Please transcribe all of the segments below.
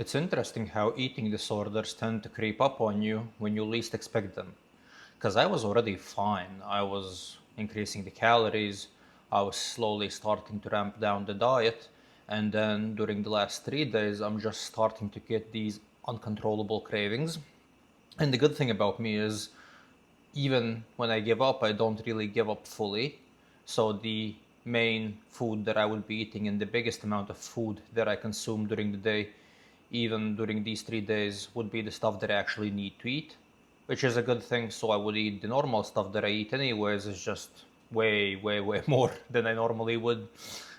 It's interesting how eating disorders tend to creep up on you when you least expect them. Because I was already fine. I was increasing the calories, I was slowly starting to ramp down the diet, and then during the last 3 days, I'm just starting to get these uncontrollable cravings. And the good thing about me is, even when I give up, I don't really give up fully. So the main food that I would be eating and the biggest amount of food that I consume during the day, even during these 3 days, would be the stuff that I actually need to eat, which is a good thing. So I would eat the normal stuff that I eat anyways. It's just way, way, way more than I normally would.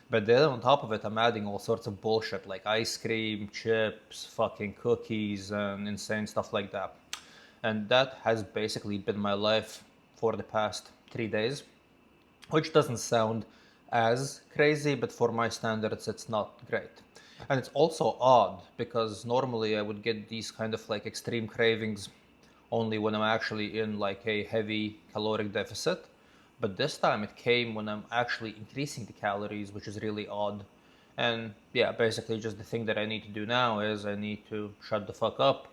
But then on top of it, I'm adding all sorts of bullshit like ice cream, chips, fucking cookies, and insane stuff like that. And that has basically been my life for the past 3 days, which doesn't sound as crazy, but for my standards, it's not great. And it's also odd because normally I would get these kind of like extreme cravings only when I'm actually in like a heavy caloric deficit. But this time it came when I'm actually increasing the calories, which is really odd. And yeah, basically just the thing that I need to do now is I need to shut the fuck up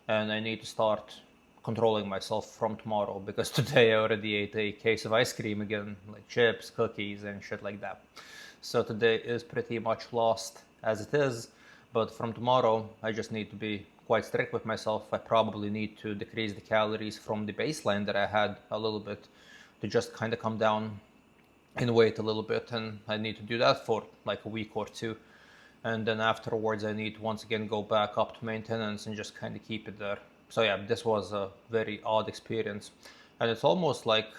and I need to start controlling myself from tomorrow because today I already ate a case of ice cream again, like chips, cookies, and shit like that. So today is pretty much lost as it is, but from tomorrow I just need to be quite strict with myself. I probably need to decrease the calories from the baseline that I had a little bit to just kind of come down in weight a little bit, and I need to do that for like a week or two. And then afterwards, I need to once again go back up to maintenance and just kind of keep it there. So, yeah, this was a very odd experience. And it's almost like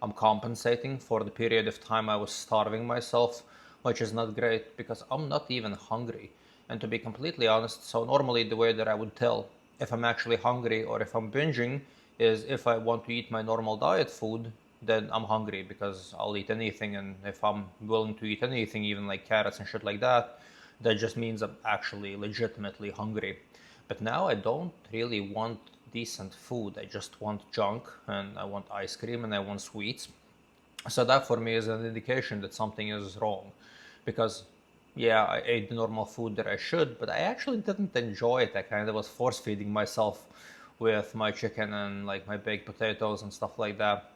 I'm compensating for the period of time I was starving myself, which is not great because I'm not even hungry. And to be completely honest, so normally the way that I would tell if I'm actually hungry or if I'm binging is if I want to eat my normal diet food, then I'm hungry because I'll eat anything. And if I'm willing to eat anything, even like carrots and shit like that, that just means I'm actually legitimately hungry. But now I don't really want decent food. I just want junk and I want ice cream and I want sweets. So that for me is an indication that something is wrong. Because yeah, I ate the normal food that I should, but I actually didn't enjoy it. I kind of was force feeding myself with my chicken and like my baked potatoes and stuff like that.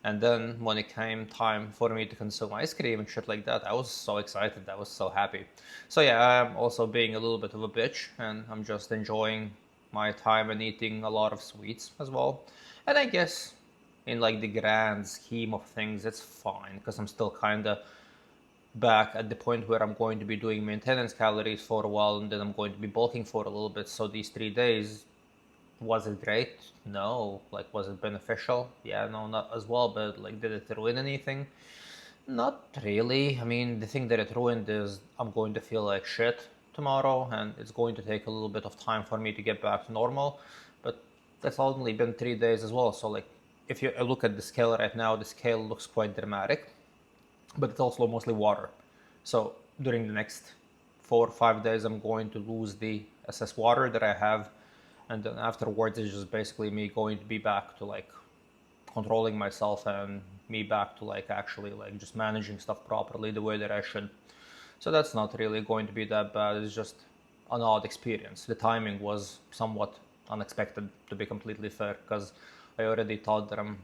And then when it came time for me to consume ice cream and shit like that, I was so excited. I was so happy. So yeah, I'm also being a little bit of a bitch and I'm just enjoying my time and eating a lot of sweets as well. And I guess in like the grand scheme of things, it's fine because I'm still kind of back at the point where I'm going to be doing maintenance calories for a while and then I'm going to be bulking for a little bit. So these 3 days, was it great? No. Like, was it beneficial? Yeah, no, not as well. But like, did it ruin anything? Not really. I mean, the thing that it ruined is I'm going to feel like shit tomorrow, and it's going to take a little bit of time for me to get back to normal. But that's only been 3 days as well. So like, if you look at the scale right now, the scale looks quite dramatic, but it's also mostly water. So during the next 4 or 5 days, I'm going to lose the excess water that I have, and then afterwards, it's just basically me going to be back to like controlling myself and me back to like actually like just managing stuff properly the way that I should. So that's not really going to be that bad. It's just an odd experience. The timing was somewhat unexpected, to be completely fair, because I already thought that I'm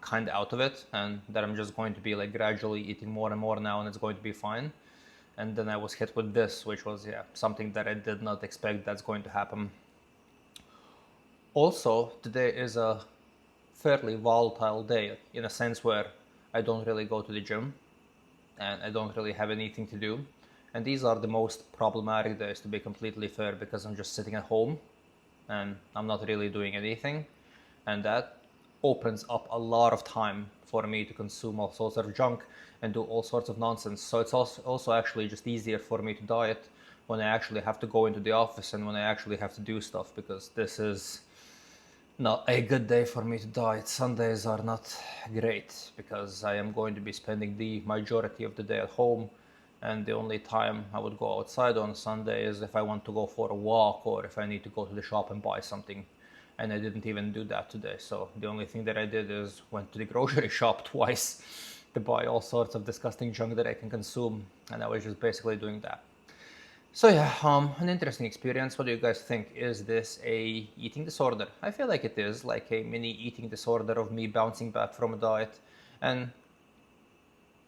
kind of out of it and that I'm just going to be like gradually eating more and more now and it's going to be fine. And then I was hit with this, which was, yeah, something that I did not expect that's going to happen. Also, today is a fairly volatile day in a sense where I don't really go to the gym and I don't really have anything to do. And these are the most problematic days, to be completely fair, because I'm just sitting at home and I'm not really doing anything. And that opens up a lot of time for me to consume all sorts of junk and do all sorts of nonsense. So it's also actually just easier for me to diet when I actually have to go into the office and when I actually have to do stuff, because this is not a good day for me to diet. Sundays are not great because I am going to be spending the majority of the day at home, and the only time I would go outside on Sunday is if I want to go for a walk or if I need to go to the shop and buy something. And I didn't even do that today. So the only thing that I did is went to the grocery shop twice to buy all sorts of disgusting junk that I can consume, and I was just basically doing that. So yeah, an interesting experience. What do you guys think? Is this a eating disorder? I feel like it is, like a mini eating disorder of me bouncing back from a diet. And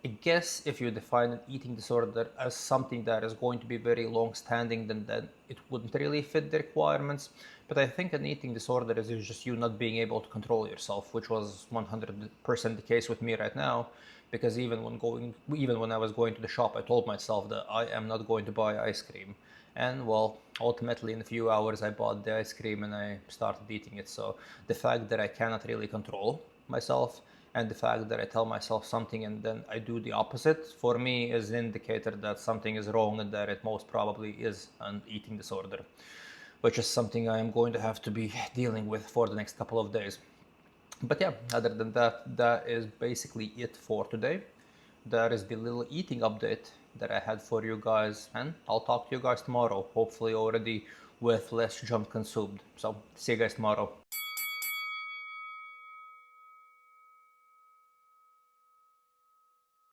I guess if you define an eating disorder as something that is going to be very long standing, then it wouldn't really fit the requirements. But I think an eating disorder is just you not being able to control yourself, which was 100% the case with me right now. Because even when I was going to the shop, I told myself that I am not going to buy ice cream. And well, ultimately, in a few hours, I bought the ice cream and I started eating it. So the fact that I cannot really control myself and the fact that I tell myself something and then I do the opposite, for me is an indicator that something is wrong and that it most probably is an eating disorder, which is something I am going to have to be dealing with for the next couple of days. But yeah, other than that, that is basically it for today. That is the little eating update that I had for you guys, and I'll talk to you guys tomorrow, hopefully already with less junk consumed. So see you guys tomorrow.